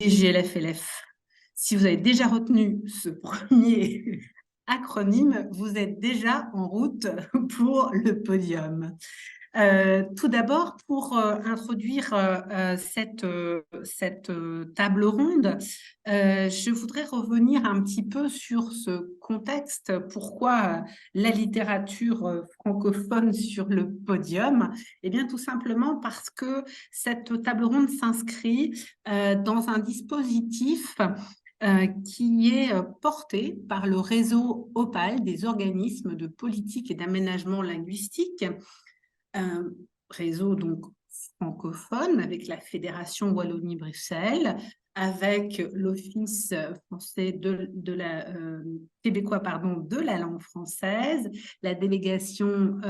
GLFLF. Si vous avez déjà retenu ce premier acronyme, vous êtes déjà en route pour le podium. Tout d'abord, pour introduire cette table ronde, je voudrais revenir un petit peu sur ce contexte. Pourquoi la littérature francophone sur le podium? Eh bien, tout simplement parce que cette table ronde s'inscrit dans un dispositif qui est porté par le réseau OPAL des organismes de politique et d'aménagement linguistique, un réseau donc francophone avec la Fédération Wallonie-Bruxelles, avec l'Office français québécois de la langue française, la délégation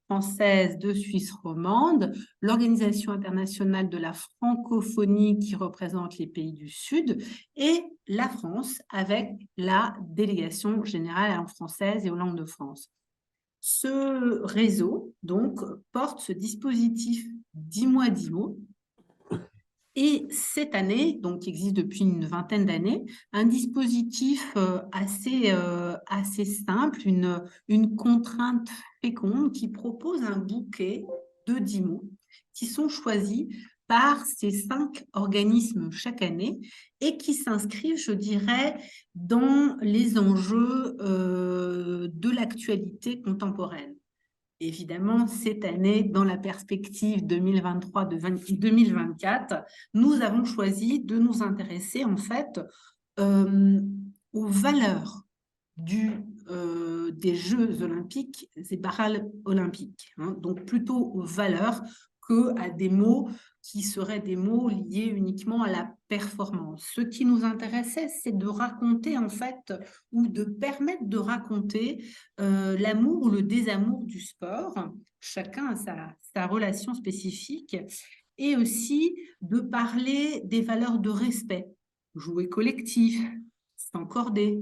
française de Suisse romande, l'Organisation internationale de la francophonie qui représente les pays du Sud et la France avec la délégation générale à la langue française et aux langues de France. Ce réseau, donc, porte ce dispositif 10 mois 10 mots. Et cette année, donc, qui existe depuis une vingtaine d'années, un dispositif assez simple, une contrainte féconde qui propose un bouquet de 10 mots qui sont choisis par ces 5 organismes chaque année et qui s'inscrivent, je dirais, dans les enjeux de l'actualité contemporaine. Évidemment, cette année, dans la perspective 2023-2024, nous avons choisi de nous intéresser en fait euh, aux valeurs des Jeux olympiques et paralympiques, hein, donc plutôt aux valeurs qu'à des mots qui seraient des mots liés uniquement à la performance. Ce qui nous intéressait, c'est de raconter en fait, ou de permettre de raconter l'amour ou le désamour du sport. Chacun a sa relation spécifique, et aussi de parler des valeurs de respect, jouer collectif, s'encorder,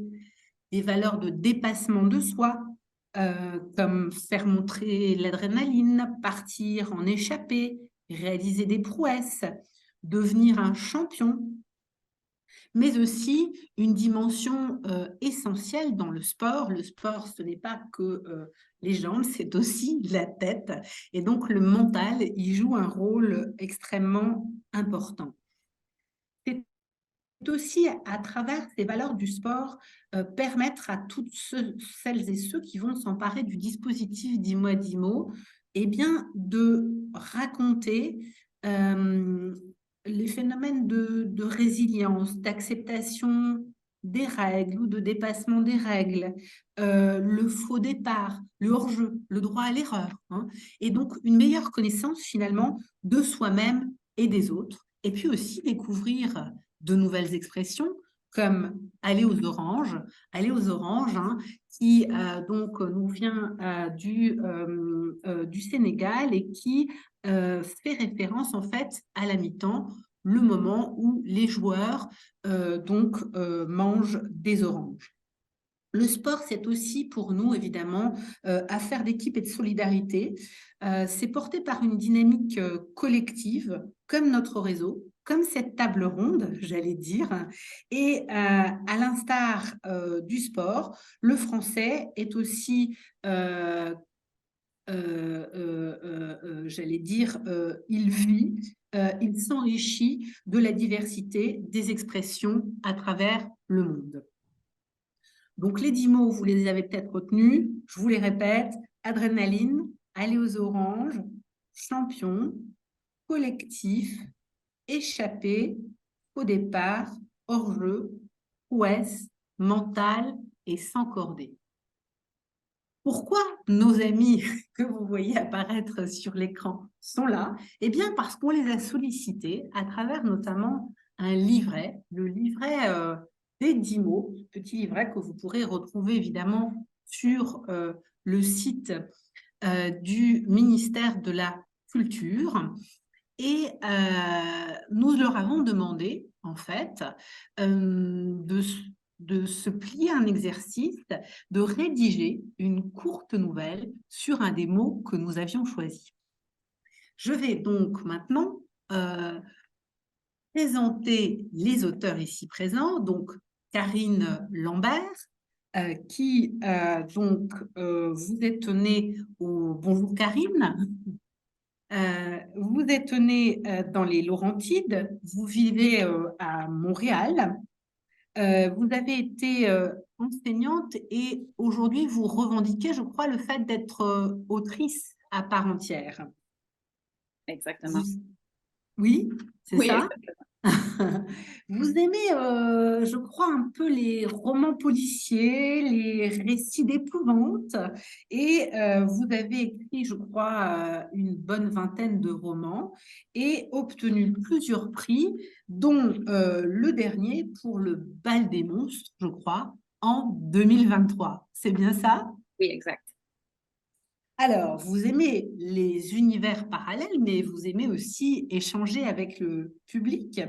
des valeurs de dépassement de soi, comme faire montrer l'adrénaline, partir en échappée, réaliser des prouesses, devenir un champion, mais aussi une dimension essentielle dans le sport. Le sport, ce n'est pas que les jambes, c'est aussi la tête. Et donc, le mental, il joue un rôle extrêmement important. C'est aussi, à travers ces valeurs du sport, permettre à toutes celles et ceux qui vont s'emparer du dispositif 10 mois 10 mots, eh bien, de raconter les phénomènes de résilience, d'acceptation des règles ou de dépassement des règles, le faux départ, le hors-jeu, le droit à l'erreur, hein, et donc une meilleure connaissance finalement de soi-même et des autres, et puis aussi découvrir de nouvelles expressions comme aller aux oranges, hein, qui donc nous vient du Sénégal et qui fait référence en fait à la mi-temps, le moment où les joueurs mangent des oranges. Le sport, c'est aussi pour nous, évidemment, affaire d'équipe et de solidarité. C'est porté par une dynamique collective, comme notre réseau, comme cette table ronde, j'allais dire. Et à l'instar du sport, le français est aussi, j'allais dire, il vit, il s'enrichit de la diversité des expressions à travers le monde. Donc, les 10 mots, vous les avez peut-être retenus. Je vous les répète. Adrénaline, aller aux oranges, champion, collectif, échappé, au départ, hors-jeu, prouesse, mental et s'encorder. Pourquoi nos amis que vous voyez apparaître sur l'écran sont là? Eh bien, parce qu'on les a sollicités à travers notamment un livret, le livret des 10 mots, petit livret que vous pourrez retrouver évidemment sur le site du ministère de la Culture. Et nous leur avons demandé, en fait, de se plier à un exercice, de rédiger une courte nouvelle sur un des mots que nous avions choisi. Je vais donc maintenant présenter les auteurs ici présents, donc Karine Lambert, qui vous êtes née au Bonjour Karine. Vous êtes née dans les Laurentides, vous vivez à Montréal, vous avez été enseignante et aujourd'hui vous revendiquez, je crois, le fait d'être autrice à part entière. Exactement. Oui, c'est Oui, ça? exactement. Vous aimez, je crois, un peu les romans policiers, les récits d'épouvante, et vous avez écrit, je crois, une bonne vingtaine de romans et obtenu plusieurs prix, dont le dernier pour le Bal des monstres, je crois, en 2023. C'est bien ça? Oui, exact. Alors, vous aimez les univers parallèles, mais vous aimez aussi échanger avec le public.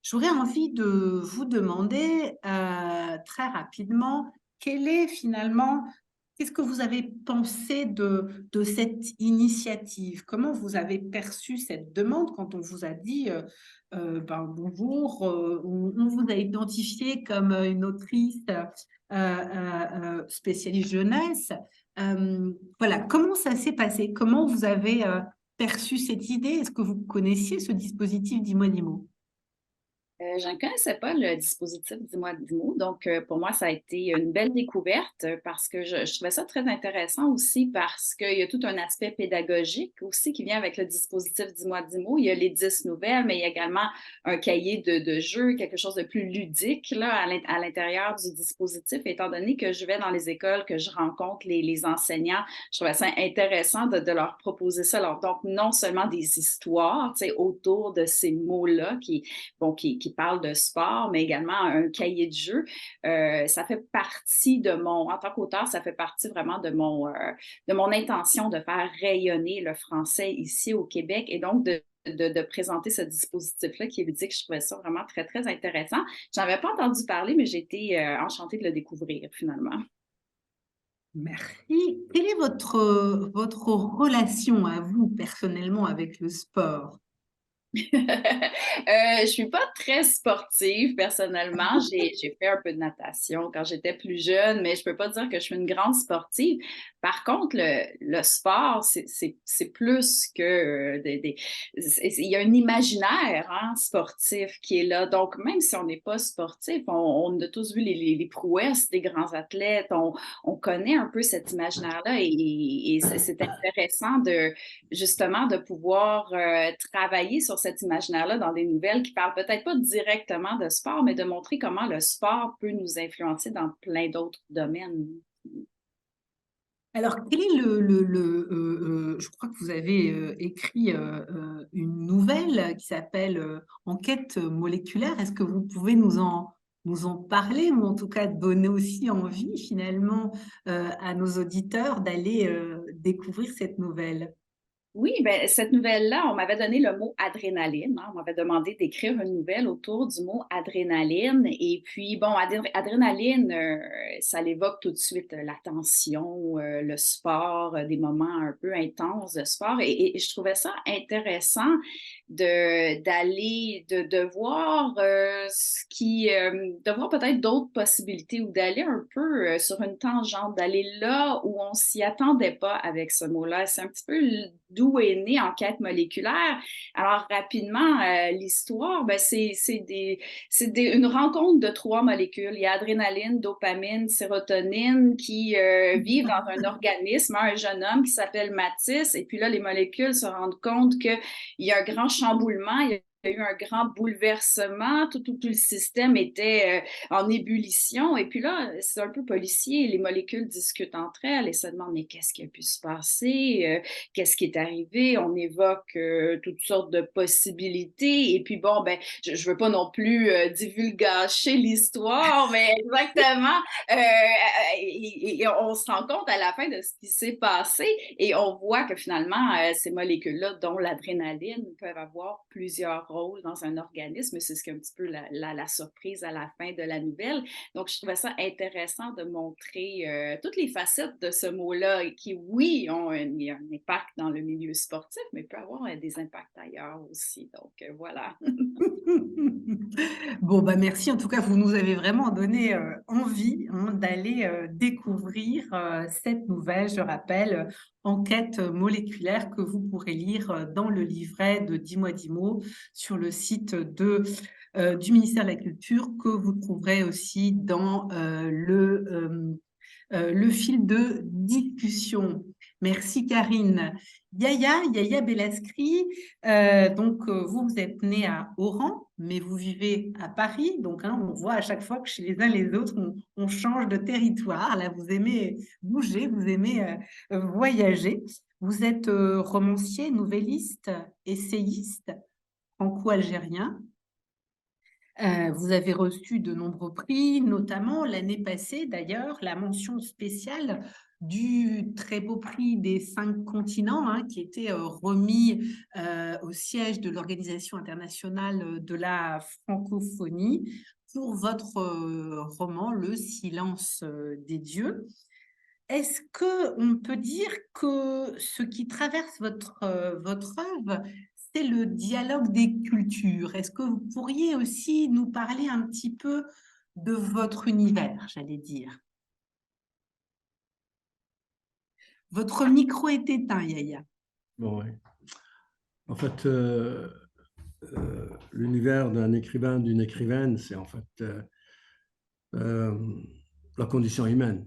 J'aurais envie de vous demander très rapidement, qu'est-ce que vous avez pensé de cette initiative? Comment vous avez perçu cette demande quand on vous a dit bonjour, on vous a identifié comme une autrice spécialiste jeunesse. Voilà, comment ça s'est passé? Comment vous avez perçu cette idée? Est-ce que vous connaissiez ce dispositif Dis-moi Dimo? Je ne connaissais pas le dispositif Dis-moi Dis-moi, donc pour moi, ça a été une belle découverte parce que je trouvais ça très intéressant aussi parce qu'il y a tout un aspect pédagogique aussi qui vient avec le dispositif Dis-moi Dis-moi. Il y a les 10 nouvelles, mais il y a également un cahier de jeux, quelque chose de plus ludique là, à l'intérieur du dispositif. Étant donné que je vais dans les écoles, que je rencontre les enseignants, je trouvais ça intéressant de leur proposer ça. Alors, donc, non seulement des histoires autour de ces mots-là qui parle de sport, mais également un cahier de jeu. Ça fait partie en tant qu'auteur, ça fait partie vraiment de mon intention de faire rayonner le français ici au Québec et donc de présenter ce dispositif-là qui est ludique. Je trouvais ça vraiment très, très intéressant. Je n'en avais pas entendu parler, mais j'ai été enchantée de le découvrir finalement. Merci. Quelle est votre relation à vous personnellement avec le sport? Je suis pas très sportive personnellement. J'ai fait un peu de natation quand j'étais plus jeune, mais je peux pas dire que je suis une grande sportive. Par contre, le sport, c'est plus que il y a un imaginaire sportif qui est là. Donc, même si on n'est pas sportif, on a tous vu les prouesses des grands athlètes. On connaît un peu cet imaginaire-là et c'est intéressant justement de pouvoir travailler sur cet imaginaire-là dans des nouvelles qui parlent peut-être pas directement de sport, mais de montrer comment le sport peut nous influencer dans plein d'autres domaines. Alors, quel est je crois que vous avez écrit une nouvelle qui s'appelle Enquête moléculaire. Est-ce que vous pouvez nous en parler ou en tout cas donner aussi envie finalement à nos auditeurs d'aller découvrir cette nouvelle? Oui, ben, cette nouvelle-là, on m'avait donné le mot adrénaline. On m'avait demandé d'écrire une nouvelle autour du mot adrénaline. Et puis, bon, adrénaline, ça l'évoque tout de suite la tension, le sport, des moments un peu intenses de sport. Et je trouvais ça intéressant de voir de voir peut-être d'autres possibilités ou d'aller un peu sur une tangente, d'aller là où on s'y attendait pas avec ce mot-là. C'est un petit peu d'où est née Enquête moléculaire. Alors, rapidement, l'histoire, ben, une rencontre de trois molécules. Il y a adrénaline, dopamine, sérotonine qui vivent dans un organisme, un jeune homme qui s'appelle Mathis. Et puis là, les molécules se rendent compte qu'il y a un grand chamboulement, il y a eu un grand bouleversement, tout le système était en ébullition. Et puis là, c'est un peu policier, les molécules discutent entre elles et se demandent, mais qu'est-ce qui a pu se passer? Qu'est-ce qui est arrivé? On évoque toutes sortes de possibilités. Et puis bon, ben, je veux pas non plus divulgacher l'histoire, mais exactement, et on se rend compte à la fin de ce qui s'est passé et on voit que finalement, ces molécules-là, dont l'adrénaline, peuvent avoir plusieurs rôles dans un organisme. C'est ce qui est un petit peu la surprise à la fin de la nouvelle. Donc, je trouvais ça intéressant de montrer toutes les facettes de ce mot-là qui, oui, ont un impact dans le milieu sportif, mais peut avoir des impacts ailleurs aussi. Donc, voilà. Bon, bah merci. En tout cas, vous nous avez vraiment donné envie d'aller découvrir cette nouvelle, je rappelle, enquête moléculaire que vous pourrez lire dans le livret de 10 mois 10 mots sur le site du ministère de la Culture, que vous trouverez aussi dans le fil de discussion. Merci Karine. Yaya Bellaskri, vous êtes né à Oran, mais vous vivez à Paris. Donc, on voit à chaque fois que chez les uns et les autres, on change de territoire. Là, vous aimez bouger, vous aimez voyager. Vous êtes romancier, nouvelliste, essayiste, franco-algérien. Vous avez reçu de nombreux prix, notamment l'année passée d'ailleurs, la mention spéciale du très beau prix des 5 continents, qui était remis au siège de l'Organisation internationale de la francophonie pour votre roman Le silence des dieux. Est-ce qu'on peut dire que ce qui traverse votre œuvre, c'est le dialogue des cultures? Est-ce que vous pourriez aussi nous parler un petit peu de votre univers, j'allais dire? Votre micro est éteint, Yaya. Bon, ouais. En fait, l'univers d'un écrivain, d'une écrivaine, c'est en fait la condition humaine.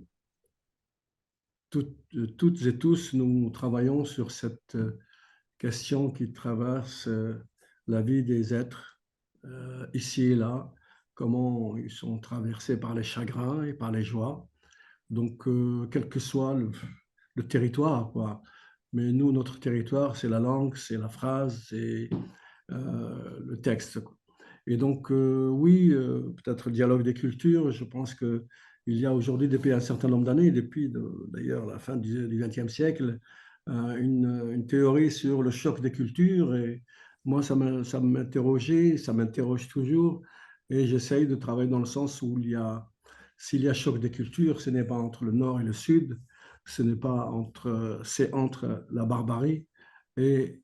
Toutes et tous, nous travaillons sur cette question qui traverse la vie des êtres ici et là, comment ils sont traversés par les chagrins et par les joies. Donc, quel que soit le territoire, quoi. Mais nous, notre territoire, c'est la langue, c'est la phrase, c'est le texte, quoi. Et donc, oui, peut-être le dialogue des cultures, je pense qu'il y a aujourd'hui, depuis un certain nombre d'années, depuis d'ailleurs la fin du XXe siècle, une théorie sur le choc des cultures. Et moi, ça m'interrogeait, ça m'interroge toujours. Et j'essaye de travailler dans le sens où s'il y a choc des cultures, ce n'est pas entre le nord et le sud, c'est entre la barbarie et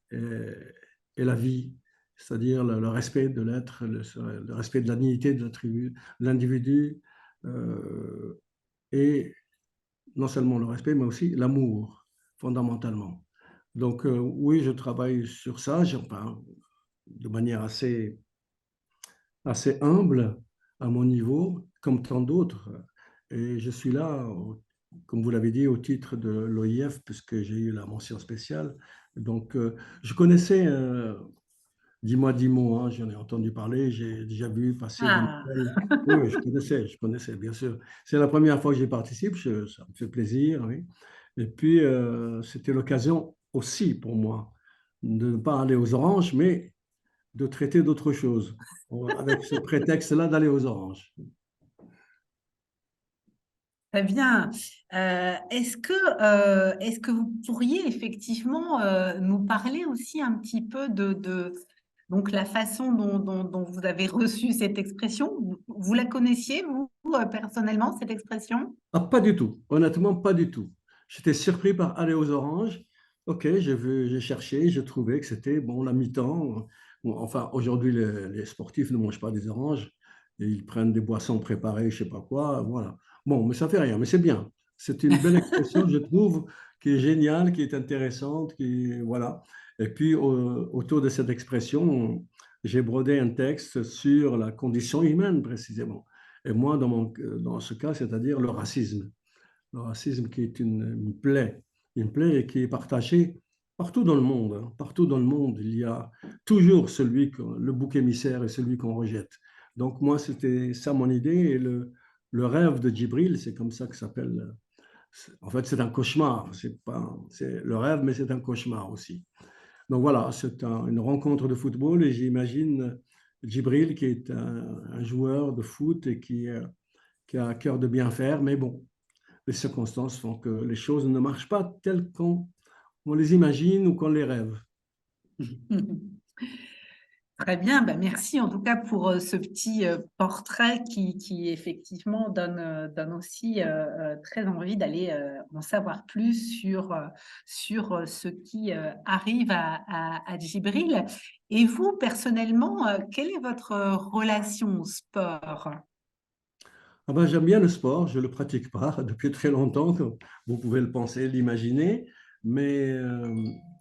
la vie, c'est-à-dire le respect de l'être, le respect de la dignité de l'individu, et non seulement le respect, mais aussi l'amour, fondamentalement. Donc, oui, je travaille sur ça, enfin, de manière assez humble à mon niveau, comme tant d'autres. Et je suis là, comme vous l'avez dit, au titre de l'OIF, puisque j'ai eu la mention spéciale. Donc, je connaissais 10 mois, 10 mots, hein, j'en ai entendu parler, j'ai déjà vu passer des Ah, nouvelles. Oui, oui, je connaissais, bien sûr. C'est la première fois que j'y participe, ça me fait plaisir, oui. Et puis, c'était l'occasion aussi pour moi de ne pas aller aux oranges, mais de traiter d'autres choses, avec ce prétexte-là d'aller aux oranges. très bien. Est-ce que vous pourriez effectivement nous parler aussi un petit peu de donc la façon dont vous avez reçu cette expression? Vous la connaissiez, vous, personnellement, cette expression? Ah, pas du tout, honnêtement, pas du tout. J'étais surpris par aller aux oranges. Ok, j'ai cherché, j'ai trouvé que c'était bon la mi-temps. Bon, enfin, aujourd'hui, les sportifs ne mangent pas des oranges, et ils prennent des boissons préparées, je sais pas quoi, voilà. Bon, mais ça fait rien, mais c'est bien. C'est une belle expression, je trouve, qui est géniale, qui est intéressante, voilà. Et puis, autour de cette expression, j'ai brodé un texte sur la condition humaine, précisément. Et moi, dans ce cas, c'est-à-dire le racisme. Le racisme qui est une plaie et qui est partagée partout dans le monde, hein. Partout dans le monde, il y a toujours le bouc émissaire et celui qu'on rejette. Donc moi, c'était ça mon idée. Et le rêve de Djibril, c'est comme ça que ça s'appelle. En fait, c'est un cauchemar. C'est le rêve, mais c'est un cauchemar aussi. Donc voilà, c'est une rencontre de football et j'imagine Djibril qui est un joueur de foot et qui a à cœur de bien faire, mais bon, les circonstances font que les choses ne marchent pas telles qu'on les imagine ou qu'on les rêve. Très bien, bah, merci en tout cas pour ce petit portrait qui effectivement donne aussi très envie d'aller en savoir plus sur ce qui arrive à Djibril. Et vous, personnellement, quelle est votre relation au sport? Ah ben, j'aime bien le sport, je ne le pratique pas depuis très longtemps, comme vous pouvez le penser, l'imaginer, mais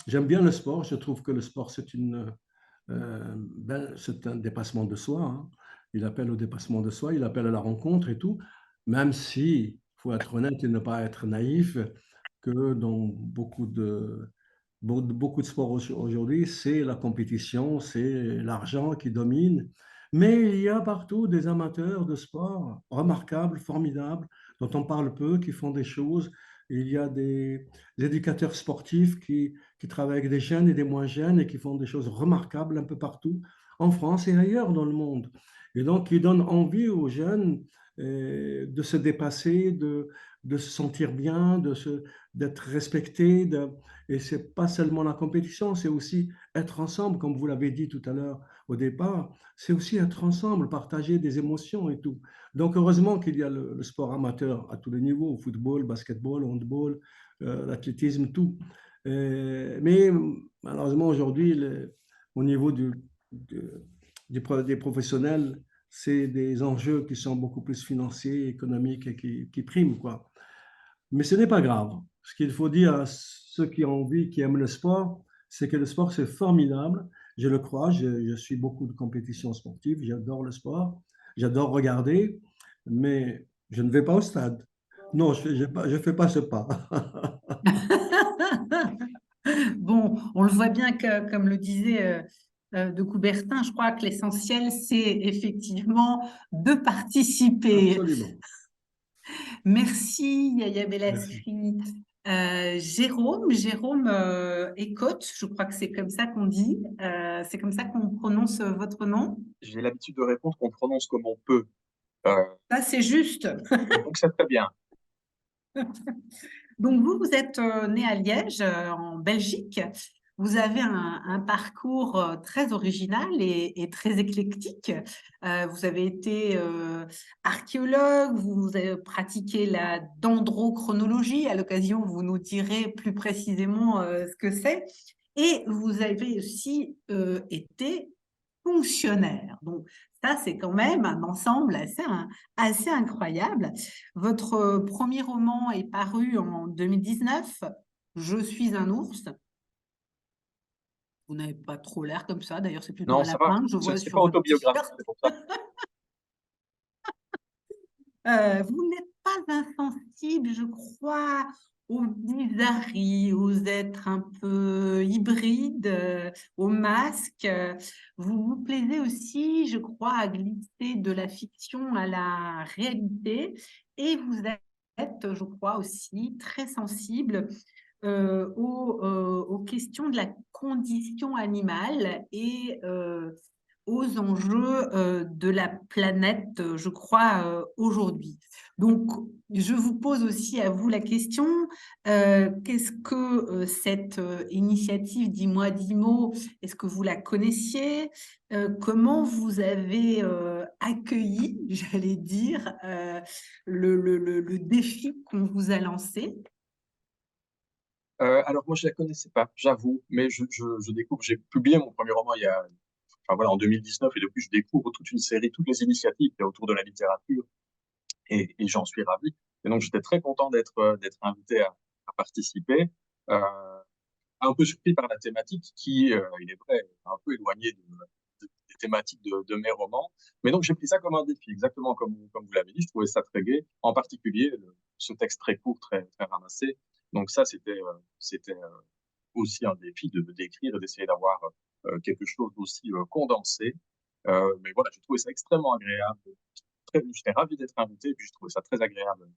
j'aime bien le sport. Je trouve que le sport, c'est un dépassement de soi, hein. Il appelle au dépassement de soi, il appelle à la rencontre et tout, même si, il faut être honnête et ne pas être naïf, que dans beaucoup de sports aujourd'hui, c'est la compétition, c'est l'argent qui domine. Mais il y a partout des amateurs de sport remarquables, formidables, dont on parle peu, qui font des choses. Il y a des éducateurs sportifs qui travaillent avec des jeunes et des moins jeunes et qui font des choses remarquables un peu partout, en France et ailleurs dans le monde. Et donc, ils donnent envie aux jeunes de se dépasser, de se sentir bien, d'être respectés. Et ce n'est pas seulement la compétition, c'est aussi être ensemble, comme vous l'avez dit tout à l'heure au départ, c'est aussi être ensemble, partager des émotions et tout. Donc, heureusement qu'il y a le sport amateur à tous les niveaux, football, basketball, handball, l'athlétisme, tout. Mais malheureusement, aujourd'hui, au niveau des professionnels, c'est des enjeux qui sont beaucoup plus financiers, économiques et qui priment, quoi. Mais ce n'est pas grave. Ce qu'il faut dire à ceux qui ont envie, qui aiment le sport, c'est que le sport, c'est formidable. Je le crois, je suis beaucoup de compétitions sportives, j'adore le sport, j'adore regarder, mais je ne vais pas au stade. Non, je fais pas ce pas. Bon, on le voit bien que, comme le disait de Coubertin, je crois que l'essentiel, c'est effectivement de participer. Absolument. Merci, Yaya Merci. Bellasri. Jérôme est coach, je crois que c'est comme ça qu'on dit, c'est comme ça qu'on prononce votre nom. J'ai l'habitude de répondre qu'on prononce comme on peut. Euh, Ça, c'est juste. donc c'est très bien. Donc, vous êtes né à Liège, en Belgique. Vous avez un parcours très original et très éclectique. Vous avez été archéologue, vous avez pratiqué la dendrochronologie. À l'occasion, vous nous direz plus précisément ce que c'est. Et vous avez aussi été fonctionnaire. Donc, ça, c'est quand même un ensemble assez incroyable. Votre premier roman est paru en 2019, Je suis un ours. Vous n'avez pas trop l'air comme ça, d'ailleurs, c'est plutôt Non, un ça va. lapin que je vois C'est sur pas votre autobiographique, t-shirt. c'est pour ça. Vous n'êtes pas insensible, je crois, aux bizarreries, aux êtres un peu hybrides, aux masques. Vous vous plaisez aussi, je crois, à glisser de la fiction à la réalité. Et vous êtes, je crois, aussi très sensible aux questions de la condition animale et aux enjeux de la planète, je crois, aujourd'hui. Donc, je vous pose aussi à vous la question, qu'est-ce que cette initiative Dis-moi 10 mots, est-ce que vous la connaissiez? Comment vous avez accueilli, j'allais dire, le défi qu'on vous a lancé? Alors moi, je la connaissais pas, j'avoue, mais je découvre. J'ai publié mon premier roman enfin voilà, en 2019, et depuis, je découvre toute une série, toutes les initiatives qu'il y a autour de la littérature, et j'en suis ravi. Et donc, j'étais très content d'être invité à participer. Euh, un peu surpris par la thématique qui, il est vrai, est un peu éloignée des thématiques de mes romans. Mais donc, j'ai pris ça comme un défi, exactement comme vous l'avez dit. Je trouvais ça très gai, en particulier ce texte très court, très ramassé. Donc ça, c'était aussi un défi de d'écrire et d'essayer d'avoir quelque chose d'aussi condensé. Mais voilà, j'ai trouvé ça extrêmement agréable. J'étais ravi d'être invité et puis je trouvais ça très agréable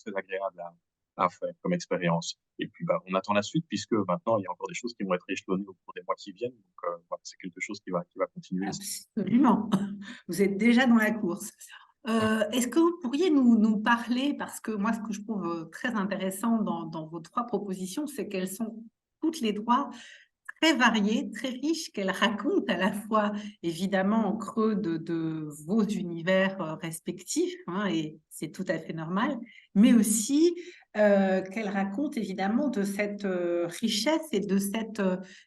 à faire comme expérience. Et puis, bah, on attend la suite puisque maintenant, il y a encore des choses qui vont être échelonnées au cours des mois qui viennent. Donc, voilà, c'est quelque chose qui va continuer. Absolument. Vous êtes déjà dans la course. Est-ce que vous pourriez nous parler, parce que moi, ce que je trouve très intéressant dans vos trois propositions, c'est qu'elles sont toutes les trois très variée, très riche, qu'elle raconte à la fois, évidemment, en creux de vos univers respectifs, hein, et c'est tout à fait normal, mais aussi qu'elle raconte évidemment de cette richesse et de cette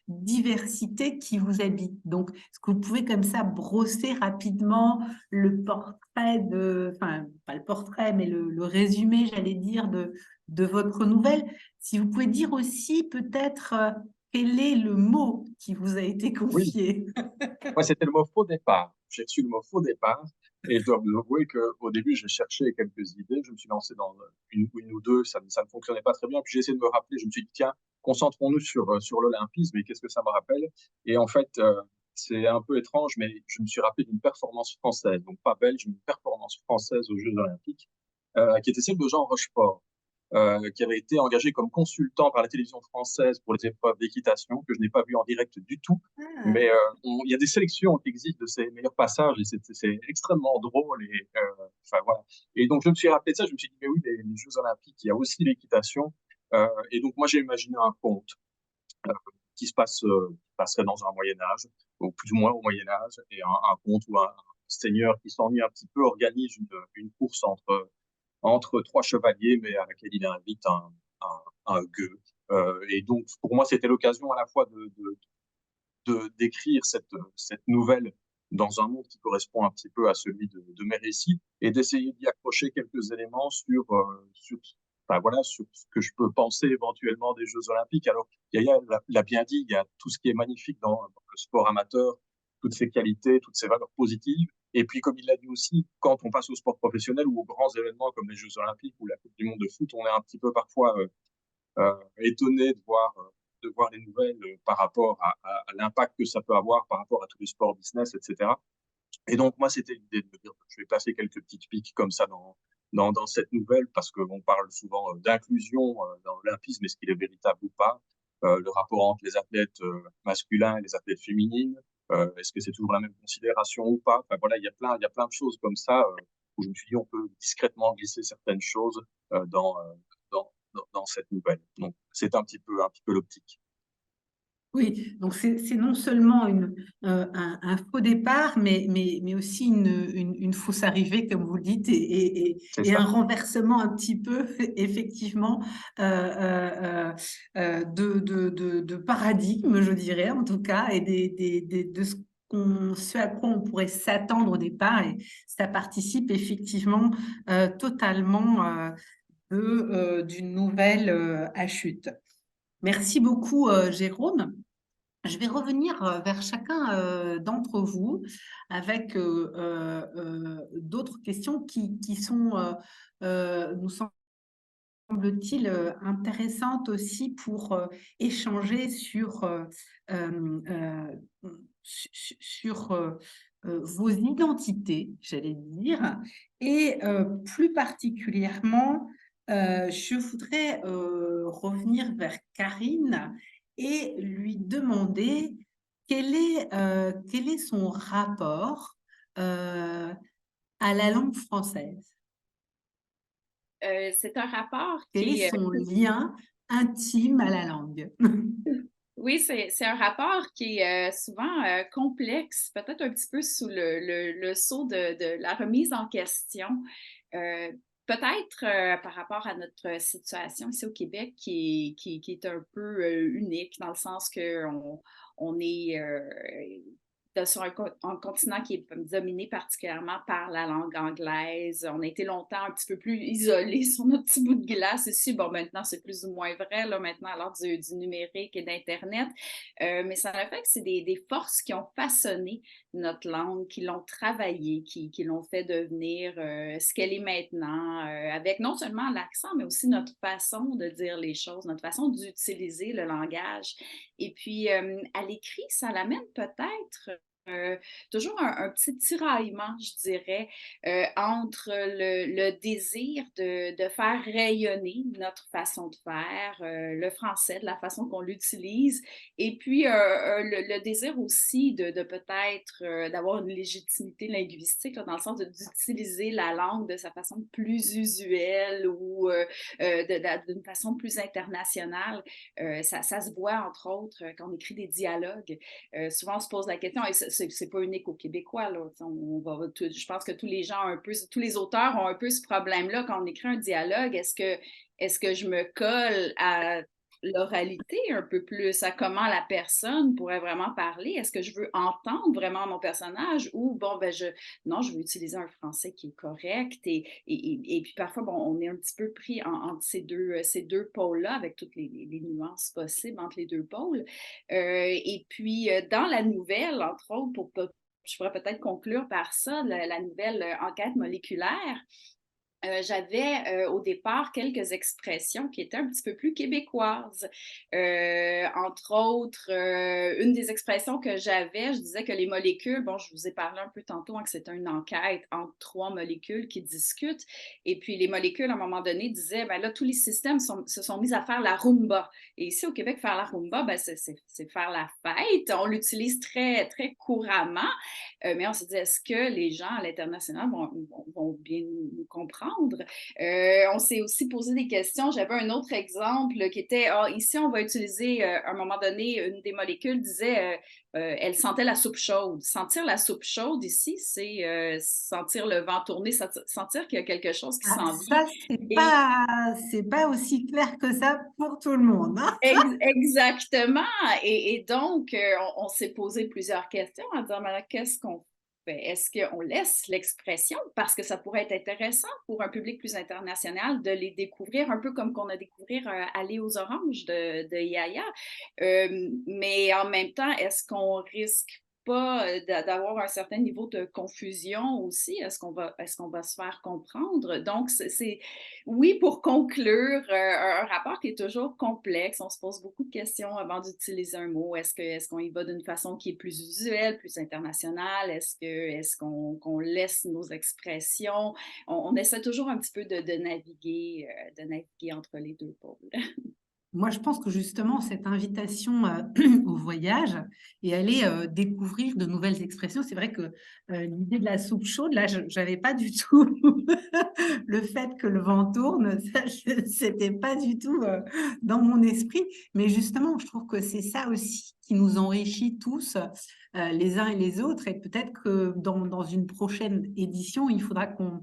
diversité qui vous habite. Donc, est-ce que vous pouvez comme ça brosser rapidement le portrait enfin, pas le portrait, mais le résumé, j'allais dire, de votre nouvelle? Si vous pouvez dire aussi peut-être quel est le mot qui vous a été Oui, confié? moi, c'était le mot faux départ. J'ai reçu le mot faux départ et je dois vous avouer qu'au début, j'ai cherché quelques idées. Je me suis lancé dans une ou deux, ça ne fonctionnait pas très bien. Puis j'ai essayé de me rappeler, je me suis dit, tiens, concentrons-nous sur l'olympisme et qu'est-ce que ça me rappelle? Et en fait, c'est un peu étrange, mais je me suis rappelé d'une performance française, donc pas belge, mais une performance française aux Jeux Olympiques, qui était celle de Jean Rochefort, qui avait été engagé comme consultant par la télévision française pour les épreuves d'équitation, que je n'ai pas vu en direct du tout. Ah, Mais il y a des sélections qui existent de ces meilleurs passages et c'est extrêmement drôle. Et, enfin, voilà. Et donc, je me suis rappelé de ça, je me suis dit, mais oui, les Jeux Olympiques, il y a aussi l'équitation. Et donc, moi, j'ai imaginé un conte euh, qui passerait dans un Moyen-Âge, ou plus ou moins au Moyen-Âge, et un conte où un seigneur qui s'ennuie un petit peu organise une course entre trois chevaliers, mais à laquelle il invite un gueux. Et donc, pour moi, c'était l'occasion à la fois d'écrire cette nouvelle dans un monde qui correspond un petit peu à celui de mes récits et d'essayer d'y accrocher quelques éléments enfin, voilà, sur ce que je peux penser éventuellement des Jeux Olympiques. Alors, Yaya l'a bien dit, il y a tout ce qui est magnifique dans le sport amateur, toutes ses qualités, toutes ses valeurs positives. Et puis, comme il l'a dit aussi, quand on passe au sport professionnel ou aux grands événements comme les Jeux Olympiques ou la Coupe du Monde de foot, on est un petit peu parfois étonné de voir les nouvelles par rapport à l'impact que ça peut avoir par rapport à tous les sports business, etc. Et donc, moi, c'était l'idée de me dire, je vais placer quelques petites piques comme ça dans cette nouvelle, parce qu'on parle souvent d'inclusion dans l'olympisme, est-ce qu'il est véritable ou pas, le rapport entre les athlètes masculins et les athlètes féminines, est-ce que c'est toujours la même considération ou pas. Enfin, voilà, il y a plein de choses comme ça où je me suis dit, on peut discrètement glisser certaines choses dans cette nouvelle. Donc, c'est un petit peu l'optique. oui, donc c'est non seulement un faux départ, mais aussi une fausse arrivée, comme vous le dites, C'est et un ça. renversement un petit peu, effectivement, de paradigme, je dirais, en tout cas, et de ce à quoi on pourrait s'attendre au départ. Et ça participe effectivement totalement d'une nouvelle à chute. Merci beaucoup, Jérôme. Je vais revenir vers chacun d'entre vous avec d'autres questions qui sont, nous semble-t-il, intéressantes aussi pour échanger euh, sur vos identités, j'allais dire, et plus particulièrement, je voudrais revenir vers Karine et lui demander quel est son rapport euh, à la langue française. C'est un rapport Quel est qui est, son lien intime à la langue? oui, c'est un rapport qui est souvent complexe, peut-être un petit peu sous le sceau de la remise en question. Euh, Peut-être par rapport à notre situation ici au Québec qui est un peu unique dans le sens on est sur un continent qui est dominé particulièrement par la langue anglaise. On a été longtemps un petit peu plus isolés sur notre petit bout de glace ici. Bon, maintenant, c'est plus ou moins vrai, là, maintenant, à l'heure du numérique et d'Internet. Mais ça a fait que c'est des forces qui ont façonné notre langue, qui l'ont travaillée, qui l'ont fait devenir ce qu'elle est maintenant, avec non seulement l'accent, mais aussi notre façon de dire les choses, notre façon d'utiliser le langage. Et puis, à l'écrit, ça l'amène peut-être toujours un petit tiraillement, je dirais, entre le désir de faire rayonner notre façon de faire, le français, de la façon qu'on l'utilise, et puis le désir aussi de peut-être d'avoir une légitimité linguistique, là, dans le sens d'utiliser la langue de sa façon plus usuelle ou d'une façon plus internationale. Ça se voit, entre autres, quand on écrit des dialogues. Souvent, on se pose la question, et c'est pas unique aux Québécois, là. Je pense que tous les gens tous les auteurs ont un peu ce problème-là quand on écrit un dialogue. Est-ce que je me colle à l'oralité un peu plus, à comment la personne pourrait vraiment parler? Est-ce que je veux entendre vraiment mon personnage ou, bon, non, je veux utiliser un français qui est correct et puis parfois, bon, on est un petit peu pris entre ces deux pôles-là avec toutes les nuances possibles entre les deux pôles. Et puis, dans la nouvelle, entre autres, je pourrais peut-être conclure par ça, la nouvelle enquête moléculaire. J'avais au départ quelques expressions qui étaient un petit peu plus québécoises. Entre autres, une des expressions que j'avais, je disais que les molécules, bon, je vous ai parlé un peu tantôt, hein, que c'était une enquête entre 3 molécules qui discutent. Et puis les molécules, à un moment donné, disaient, ben là, tous les systèmes se sont mis à faire la rumba. Et ici, au Québec, faire la rumba, ben, c'est faire la fête. On l'utilise très, très couramment. Mais on se dit, est-ce que les gens à l'international vont bien nous comprendre? On s'est aussi posé des questions. J'avais un autre exemple qui était, ici, on va utiliser, à un moment donné, une des molécules disait, elle sentait la soupe chaude. Sentir la soupe chaude ici, c'est sentir le vent tourner, sentir qu'il y a quelque chose qui s'en vient. Ça, c'est pas aussi clair que ça pour tout le monde, hein? Exactement. Et donc, on s'est posé plusieurs questions en disant, mais là, qu'est-ce qu'on fait? Est-ce qu'on laisse l'expression parce que ça pourrait être intéressant pour un public plus international de les découvrir, un peu comme qu'on a découvert Aller aux oranges de Yaya. Mais en même temps, est-ce qu'on risque pas d'avoir un certain niveau de confusion aussi? Est-ce qu'on va se faire comprendre? Donc, oui, pour conclure, un rapport qui est toujours complexe. On se pose beaucoup de questions avant d'utiliser un mot. Est-ce qu'on y va d'une façon qui est plus usuelle, plus internationale? Est-ce qu'on laisse nos expressions? On essaie toujours un petit peu de naviguer entre les deux pôles. Moi, je pense que justement, cette invitation au voyage et aller découvrir de nouvelles expressions, c'est vrai que l'idée de la soupe chaude, là, je n'avais pas du tout le fait que le vent tourne, ça, c'était pas du tout dans mon esprit. Mais justement, je trouve que c'est ça aussi qui nous enrichit tous, les uns et les autres. Et peut-être que dans une prochaine édition, il faudra qu'on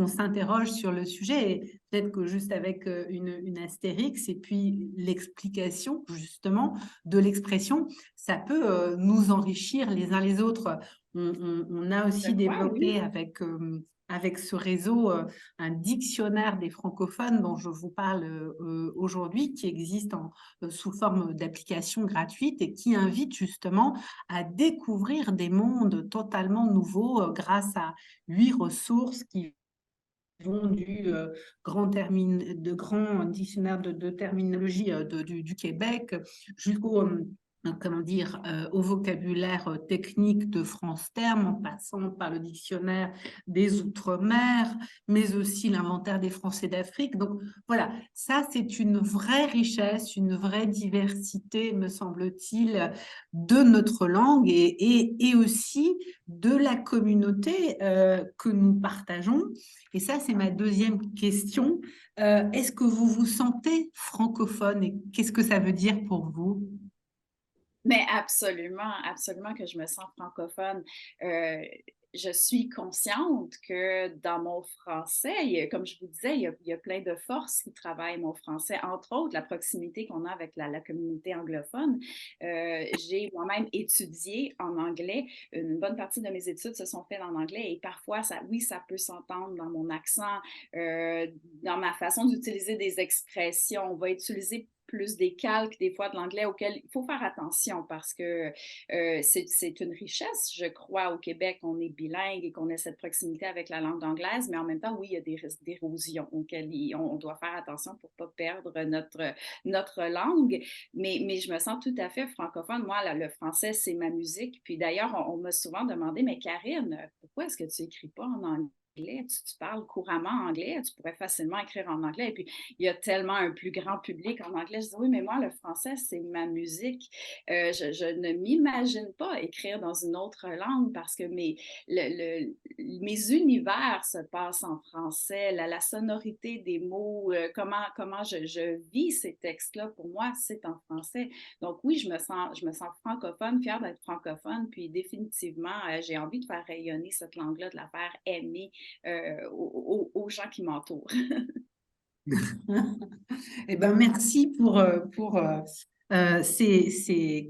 s'interroge sur le sujet. Et peut-être que juste avec une astérix et puis l'explication justement de l'expression, ça peut nous enrichir les uns les autres. On a aussi développé avec ce réseau un dictionnaire des francophones dont je vous parle aujourd'hui, qui existe sous forme d'application gratuite et qui invite justement à découvrir des mondes totalement nouveaux grâce à 8 ressources qui vont du grand dictionnaire de terminologie du Québec jusqu'au au vocabulaire technique de France Terme, en passant par le dictionnaire des Outre-mer, mais aussi l'inventaire des Français d'Afrique. Donc voilà, ça c'est une vraie richesse, une vraie diversité, me semble-t-il, de notre langue et aussi de la communauté que nous partageons. Et ça, c'est ma deuxième question. Est-ce que vous vous sentez francophone et qu'est-ce que ça veut dire pour vous? Mais absolument, absolument que je me sens francophone. Je suis consciente que dans mon français, comme je vous disais, il y a plein de forces qui travaillent mon français, entre autres la proximité qu'on a avec la communauté anglophone. J'ai moi-même étudié en anglais. Une bonne partie de mes études se sont faites en anglais et parfois, ça peut s'entendre dans mon accent, dans ma façon d'utiliser des expressions. On va utiliser plus des calques des fois de l'anglais auxquels il faut faire attention parce que c'est une richesse, je crois, au Québec. On est bilingue et qu'on ait cette proximité avec la langue anglaise, mais en même temps, oui, il y a des risques d'érosion auxquels on doit faire attention pour ne pas perdre notre langue. Mais je me sens tout à fait francophone. Moi, le français, c'est ma musique. Puis d'ailleurs, on m'a souvent demandé, mais Karine, pourquoi est-ce que tu n'écris pas en anglais? Tu parles couramment anglais, tu pourrais facilement écrire en anglais. Et puis, il y a tellement un plus grand public en anglais. Je dis, oui, mais moi, le français, c'est ma musique. Je ne m'imagine pas écrire dans une autre langue parce que mes univers se passent en français. La sonorité des mots, comment je vis ces textes-là, pour moi, c'est en français. Donc oui, je me sens francophone, fière d'être francophone, puis définitivement, j'ai envie de faire rayonner cette langue-là, de la faire aimer aux gens qui m'entourent. Eh ben, merci pour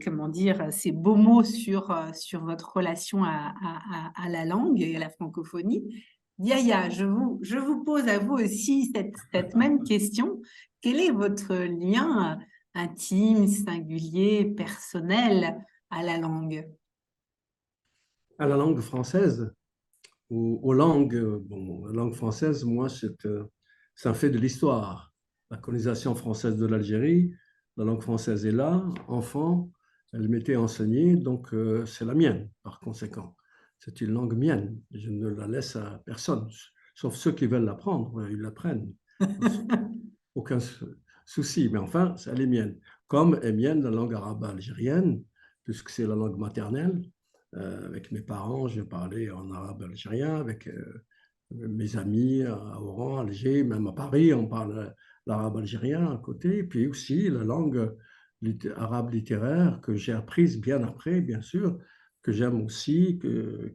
comment dire, ces beaux mots sur votre relation à la langue et à la francophonie. Yaya, je vous pose à vous aussi cette même question. Quel est votre lien intime, singulier, personnel à la langue? À la langue française, aux langues, bon, la langue française, moi, c'est un fait de l'histoire. La colonisation française de l'Algérie, la langue française est là, enfant, elle m'était enseignée, donc c'est la mienne, par conséquent. C'est une langue mienne, je ne la laisse à personne, sauf ceux qui veulent l'apprendre, ils l'apprennent. Aucun souci, mais enfin, elle est mienne. Comme est mienne la langue arabe algérienne, puisque c'est la langue maternelle. Avec mes parents, je parlais en arabe algérien, avec mes amis à Oran, à Alger, même à Paris, on parle l'arabe algérien à côté, et puis aussi la langue arabe littéraire que j'ai apprise bien après, bien sûr, que j'aime aussi,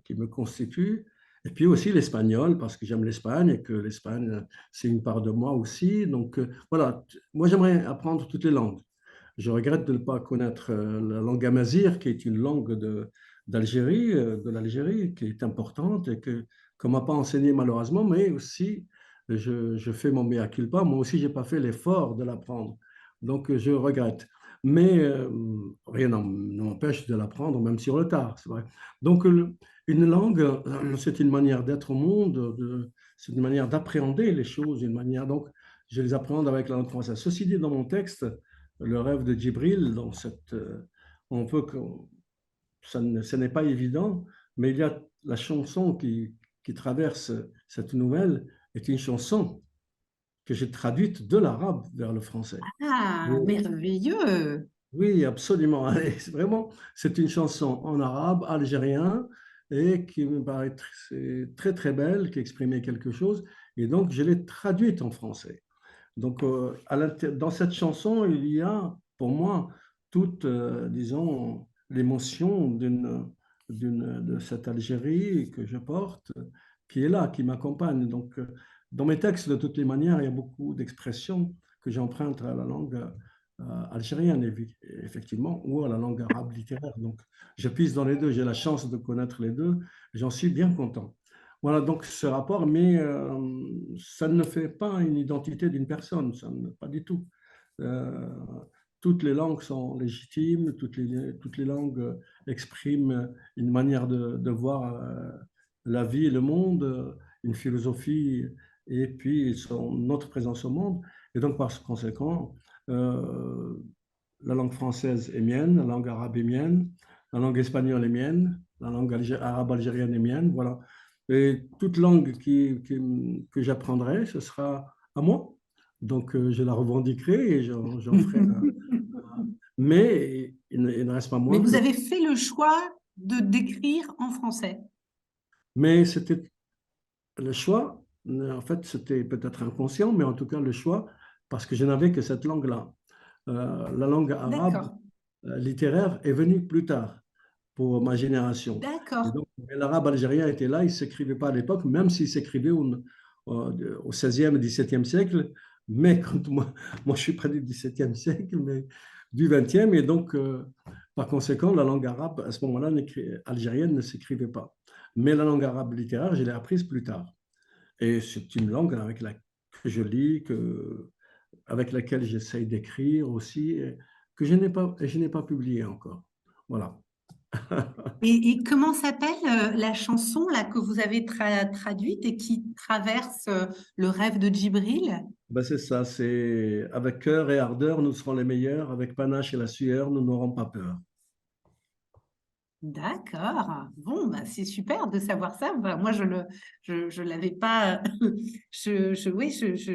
qui me constitue, et puis aussi l'espagnol, parce que j'aime l'Espagne et que l'Espagne, c'est une part de moi aussi. Donc voilà, moi j'aimerais apprendre toutes les langues. Je regrette de ne pas connaître la langue amazigh, qui est une langue d'Algérie, de l'Algérie, qui est importante et qu'on ne m'a pas enseigné malheureusement, mais aussi je fais mon mea culpa. Moi aussi, je n'ai pas fait l'effort de l'apprendre. Donc, je regrette. Mais rien ne m'empêche de l'apprendre, même sur le tard, c'est vrai. Donc, une langue, c'est une manière d'être au monde, c'est une manière d'appréhender les choses, une manière. Donc, je les appréhende avec la langue française. Ceci dit, dans mon texte, le rêve de Djibril, dans on peut ce n'est pas évident, mais il y a la chanson qui traverse cette nouvelle est une chanson que j'ai traduite de l'arabe vers le français. Ah, Oui, merveilleux! oui, absolument. C'est vraiment, c'est une chanson en arabe, algérien, et qui me paraît très, très belle, qui exprimait quelque chose. Et donc, je l'ai traduite en français. Donc, dans cette chanson, il y a, pour moi, toute, disons, l'émotion de cette Algérie que je porte, qui est là, qui m'accompagne. Donc, dans mes textes, de toutes les manières, il y a beaucoup d'expressions que j'emprunte à la langue algérienne, effectivement, ou à la langue arabe littéraire. Donc, je puise dans les deux. J'ai la chance de connaître les deux. J'en suis bien content. Voilà donc ce rapport, mais ça ne fait pas une identité d'une personne, pas du tout. Euh, Toutes les langues sont légitimes, toutes les langues expriment une manière de voir la vie et le monde, une philosophie et puis notre présence au monde. Et donc par conséquent, euh, la langue française est mienne, la langue arabe est mienne, la langue espagnole est mienne, la langue arabe algérienne est mienne, voilà. Et toute langue que j'apprendrai, ce sera à moi. Donc, je la revendiquerai et j'en ferai. Mais il ne reste pas Mais moins vous que. avez fait le choix de d'écrire en français. Mais c'était le choix, en fait, c'était peut-être inconscient, mais en tout cas le choix, parce que je n'avais que cette langue-là. La langue arabe D'accord, littéraire est venue plus tard pour ma génération. Et d'accord. donc, l'arabe algérien était là, il ne s'écrivait pas à l'époque, même s'il s'écrivait au 16e et 17e siècle. Mais quand moi, je suis près du 17e siècle, mais du 20e, et donc, par conséquent, la langue arabe, à ce moment-là, algérienne ne s'écrivait pas. Mais la langue arabe littéraire, je l'ai apprise plus tard. Et c'est une langue que je lis, avec laquelle j'essaye d'écrire aussi, que je n'ai pas publié encore. Voilà. Et comment s'appelle la chanson là, que vous avez traduite et qui traverse le rêve de Djibril? Ben c'est ça, c'est avec cœur et ardeur, nous serons les meilleurs, avec panache et la sueur, nous n'aurons pas peur. D'accord. Bon, bah, c'est super de savoir ça. Bah, moi, je l'avais pas, oui,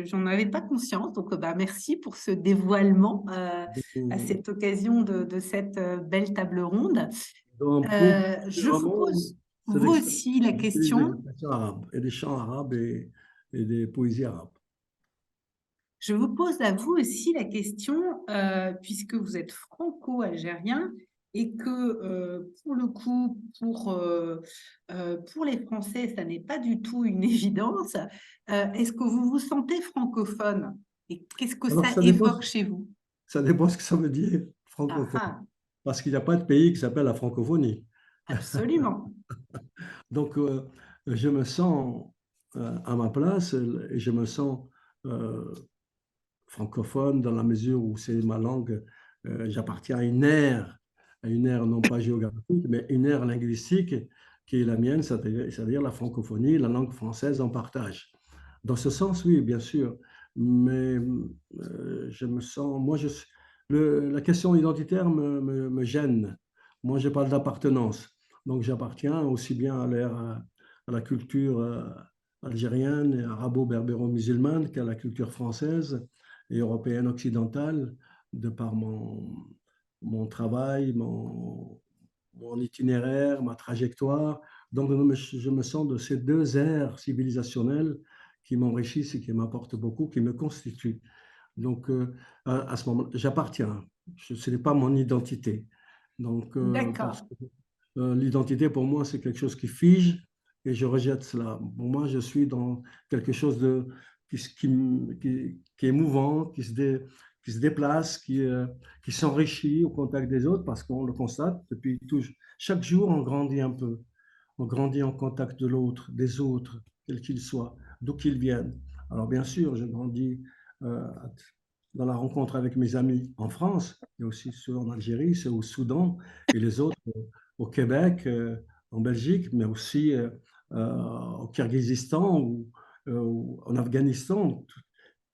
j'en avais pas conscience. Donc, bah, merci pour ce dévoilement à cette occasion de cette belle table ronde. Donc, pour Je vous vraiment, pose c'est vous aussi la j'utilise des question. expressions arabes et des chants arabes et des poésies arabes. Je vous pose à vous aussi la question, puisque vous êtes franco-algérien et que pour le coup, pour les Français, ça n'est pas du tout une évidence. Est-ce que vous vous sentez francophone? Et qu'est-ce que Alors, ça évoque chez vous? ça dépend ce que ça veut dire, Ah, francophone. ah, Parce qu'il n'y a pas de pays qui s'appelle la francophonie. absolument. Donc, je me sens à ma place et je me sens euh, francophone dans la mesure où c'est ma langue, j'appartiens à une ère non pas géographique, mais une ère linguistique qui est la mienne, c'est-à-dire la francophonie, la langue française en partage. Dans ce sens, oui, bien sûr, mais je me sens, la question identitaire me gêne. Moi, je parle d'appartenance. Donc, j'appartiens aussi bien à la culture algérienne et arabo-berbéro-musulmane qu'à la culture française et européenne occidentale, de par mon travail, mon itinéraire, ma trajectoire. Donc, je me sens de ces deux ères civilisationnelles qui m'enrichissent et qui m'apportent beaucoup, qui me constituent. Donc, à ce moment, j'appartiens. Ce n'est pas mon identité. Donc, parce D'accord. que l'identité, pour moi, c'est quelque chose qui fige et je rejette cela. Pour moi, je suis dans quelque chose qui est mouvant, qui se déplace, qui s'enrichit au contact des autres parce qu'on le constate depuis toujours. Chaque jour, on grandit un peu. On grandit en contact de l'autre, des autres, quels qu'ils soient, d'où qu'ils viennent. Alors, bien sûr, je grandis euh, dans la rencontre avec mes amis en France, et aussi ceux en Algérie, ceux au Soudan, et les autres au Québec, en Belgique, mais aussi au Kirghizistan ou en Afghanistan.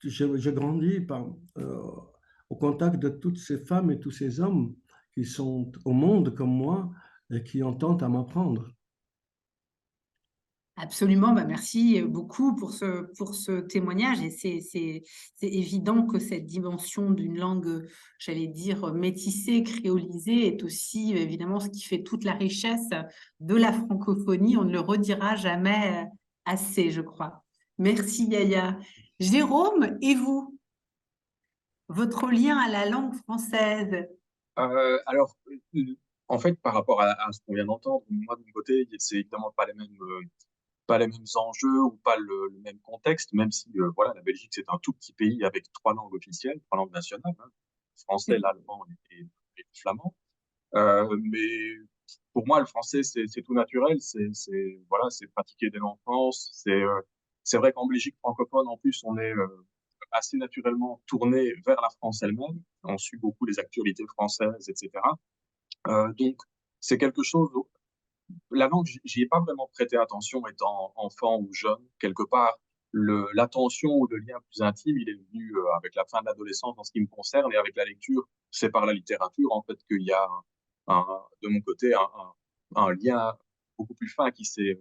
Je grandis au contact de toutes ces femmes et tous ces hommes qui sont au monde comme moi et qui ont tant à m'apprendre. Absolument, bah merci beaucoup pour ce témoignage. Et c'est évident que cette dimension d'une langue, j'allais dire, métissée, créolisée, est aussi évidemment ce qui fait toute la richesse de la francophonie. On ne le redira jamais assez, je crois. Merci Yaya. Jérôme, et vous, votre lien à la langue française? Alors, en fait, par rapport à ce qu'on vient d'entendre, moi de mon côté, c'est évidemment pas les mêmes enjeux ou pas le même contexte, même si voilà, la Belgique c'est un tout petit pays avec trois langues officielles, trois langues nationales, hein, le français, l'allemand et le flamand. Mais pour moi, le français c'est tout naturel, voilà, c'est pratiqué dès l'enfance. C'est vrai qu'en Belgique francophone, en plus, on est assez naturellement tourné vers la France elle-même. On suit beaucoup les actualités françaises, etc. Donc, c'est quelque chose. La langue, j'y ai pas vraiment prêté attention étant enfant ou jeune. Quelque part, l'attention ou le lien plus intime, il est venu avec la fin de l'adolescence en ce qui me concerne et avec la lecture. C'est par la littérature, en fait, qu'il y a, de mon côté, un lien beaucoup plus fin qui s'est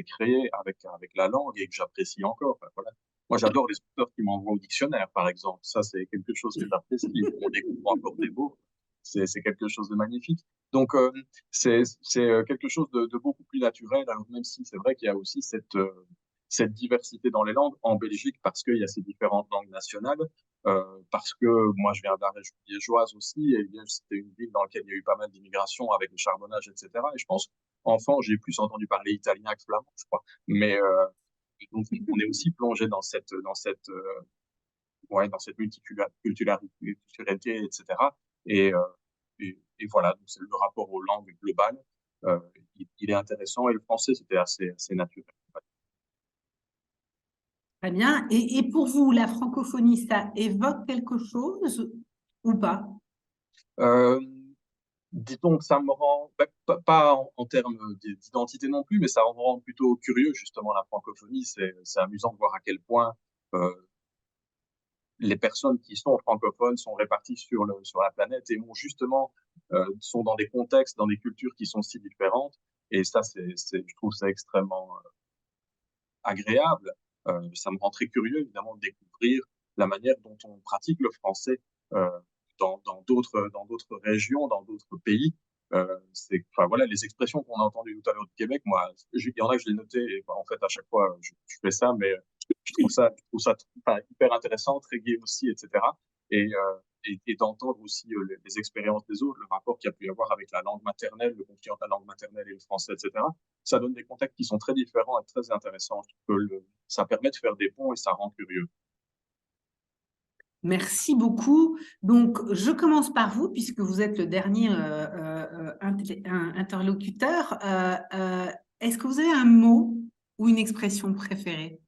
créé avec la langue et que j'apprécie encore. Enfin, voilà. Moi, j'adore les auteurs qui m'envoient au dictionnaire, par exemple. Ça, c'est quelque chose que j'apprécie. On découvre encore des mots. C'est quelque chose de magnifique. Donc, c'est quelque chose de beaucoup plus naturel, alors même si c'est vrai qu'il y a aussi cette diversité dans les langues en Belgique parce qu'il y a ces différentes langues nationales, parce que moi je viens de la région liégeoise aussi, et bien c'était une ville dans laquelle il y a eu pas mal d'immigration avec le charbonnage, etc. Et je pense, enfant, j'ai plus entendu parler italien que flamand, je crois. Mais donc on est aussi plongé dans cette multiculturalité, etc. Et, euh, et voilà, donc c'est le rapport aux langues globales. Il est intéressant et le français, c'était assez naturel. Très bien. Et pour vous, la francophonie, ça évoque quelque chose ou pas? Euh, Disons que ça me rend, pas en termes d'identité non plus, mais ça me rend plutôt curieux, justement, la francophonie. C'est amusant de voir à quel point euh, les personnes qui sont francophones sont réparties sur la planète et sont dans des contextes, dans des cultures qui sont si différentes. Et ça, je trouve ça extrêmement agréable. Ça me rend très curieux, évidemment, de découvrir la manière dont on pratique le français euh, dans d'autres régions, dans d'autres pays. Enfin, voilà, les expressions qu'on a entendues tout à l'heure du Québec, moi, il y en a que je l'ai noté, et en fait, à chaque fois, je fais ça, mais je trouve ça enfin, hyper intéressant, très gai aussi, etc. Et, et d'entendre aussi les expériences des autres, le rapport qu'il y a pu y avoir avec la langue maternelle, le conflit entre la langue maternelle et le français, etc. Ça donne des contextes qui sont très différents et très intéressants. Je trouve que ça permet de faire des ponts et ça rend curieux. Merci beaucoup. Donc, je commence par vous, puisque vous êtes le dernier interlocuteur. Est-ce que vous avez un mot ou une expression préférée?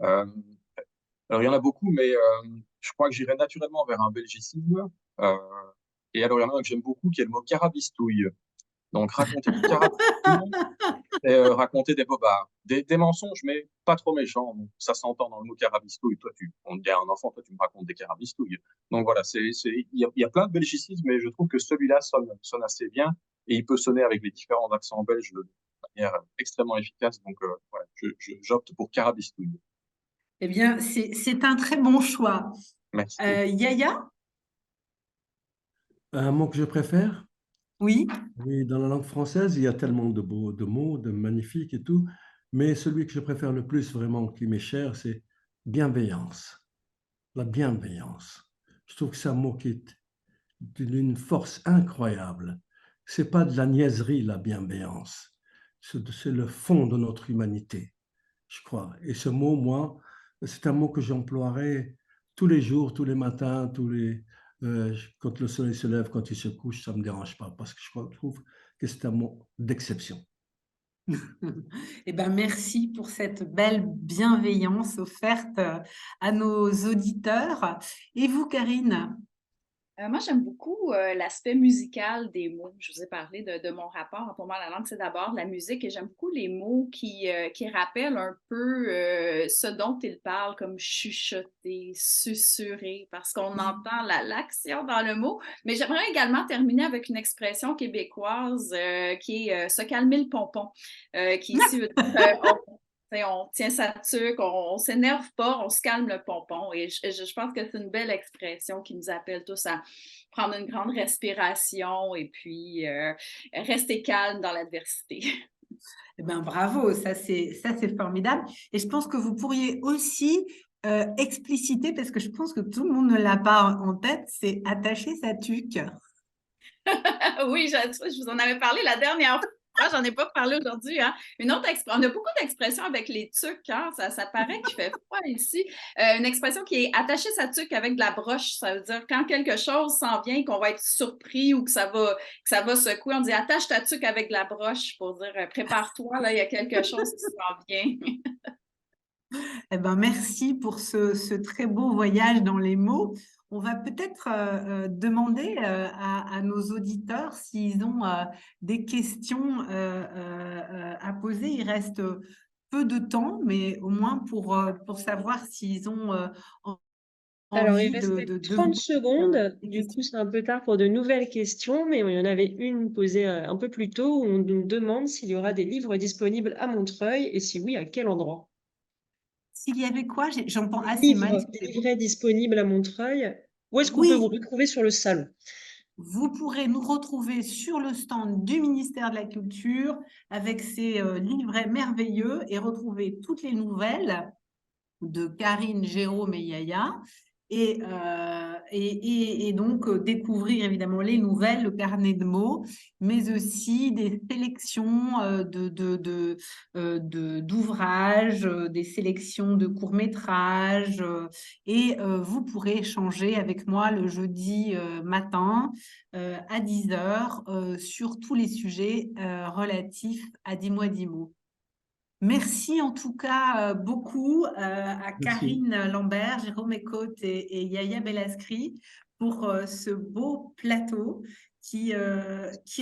Euh, alors, il y en a beaucoup, mais je crois que j'irai naturellement vers un belgicisme. Euh, et alors, il y en a un que j'aime beaucoup, qui est le mot carabistouille. Donc, raconter du carabistouille et raconter des bobards. Des mensonges, mais pas trop méchants. Donc, ça s'entend dans le mot carabistouille. Toi, on dit à un enfant, toi, tu me racontes des carabistouilles. Donc, voilà, il y a plein de belgicismes, mais je trouve que celui-là sonne assez bien. Et il peut sonner avec les différents accents belges de manière extrêmement efficace. Donc, voilà, j'opte pour carabistouille. Eh bien, c'est un très bon choix. Merci. Yaya? Un mot que je préfère? Oui. Oui, dans la langue française, il y a tellement de mots, de magnifiques et tout, mais celui que je préfère le plus, vraiment, qui m'est cher, c'est bienveillance. La bienveillance. Je trouve que c'est un mot qui est d'une force incroyable. C'est pas de la niaiserie, la bienveillance. C'est le fond de notre humanité, je crois. Et ce mot, moi, c'est un mot que j'emploierai tous les jours, tous les matins, quand le soleil se lève, quand il se couche, ça ne me dérange pas, parce que je trouve que c'est un mot d'exception. Eh ben, merci pour cette belle bienveillance offerte à nos auditeurs. Et vous, Karine? Moi, j'aime beaucoup l'aspect musical des mots. Je vous ai parlé de mon rapport. Pour moi, la langue, c'est d'abord la musique et j'aime beaucoup les mots qui rappellent un peu ce dont ils parlent, comme chuchoter, susurrer, parce qu'on entend l'action dans le mot. Mais j'aimerais également terminer avec une expression québécoise qui est se calmer le pompon, qui ici veut dire on tient sa tuque, on ne s'énerve pas, on se calme le pompon. Et je pense que c'est une belle expression qui nous appelle tous à prendre une grande respiration et puis rester calme dans l'adversité. Eh ben, bravo, ça c'est formidable. Et je pense que vous pourriez aussi expliciter, parce que je pense que tout le monde ne l'a pas en tête, c'est attacher sa tuque. Oui, je vous en avais parlé la dernière fois. J'en ai pas parlé aujourd'hui. Hein. On a beaucoup d'expressions avec les tuques. Hein. Ça paraît qu'il fait froid ici. Une expression qui est attacher sa tuque avec de la broche. Ça veut dire quand quelque chose s'en vient, qu'on va être surpris ou que ça va secouer, on dit attache ta tuque avec de la broche pour dire prépare-toi, là, il y a quelque chose qui s'en vient. Eh ben, merci pour ce très beau voyage dans les mots. On va peut-être demander à nos auditeurs s'ils ont des questions à poser. Il reste peu de temps, mais au moins pour savoir s'ils ont Alors, il envie reste de 30 vous secondes. des Du questions. coup, c'est un peu tard pour de nouvelles questions, mais il y en avait une posée un peu plus tôt où on nous demande s'il y aura des livres disponibles à Montreuil et si oui, à quel endroit. S'il y avait quoi? J'entends Des assez mal. livres, des livrets disponibles à Montreuil. Où est-ce qu'on peut vous Oui, retrouver sur le salon? vous pourrez nous retrouver sur le stand du ministère de la Culture avec ces livrets merveilleux et retrouver toutes les nouvelles de Karine, Jérôme et Yaya. Et donc découvrir évidemment les nouvelles, le carnet de mots, mais aussi des sélections d'ouvrages, des sélections de courts-métrages. Et vous pourrez échanger avec moi le jeudi matin à 10h sur tous les sujets relatifs à 10 mois 10 mots. Merci en tout cas beaucoup à Merci. Karine Lambert, Jérôme Écoute et Yaya Bellaskri pour ce beau plateau qui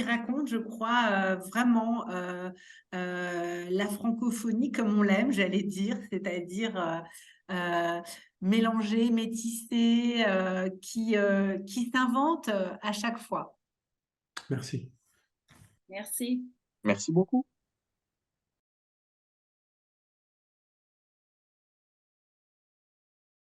raconte, je crois, vraiment la francophonie comme on l'aime, j'allais dire, c'est-à-dire mélangée, métissée, qui s'invente à chaque fois. Merci. Merci. Merci beaucoup.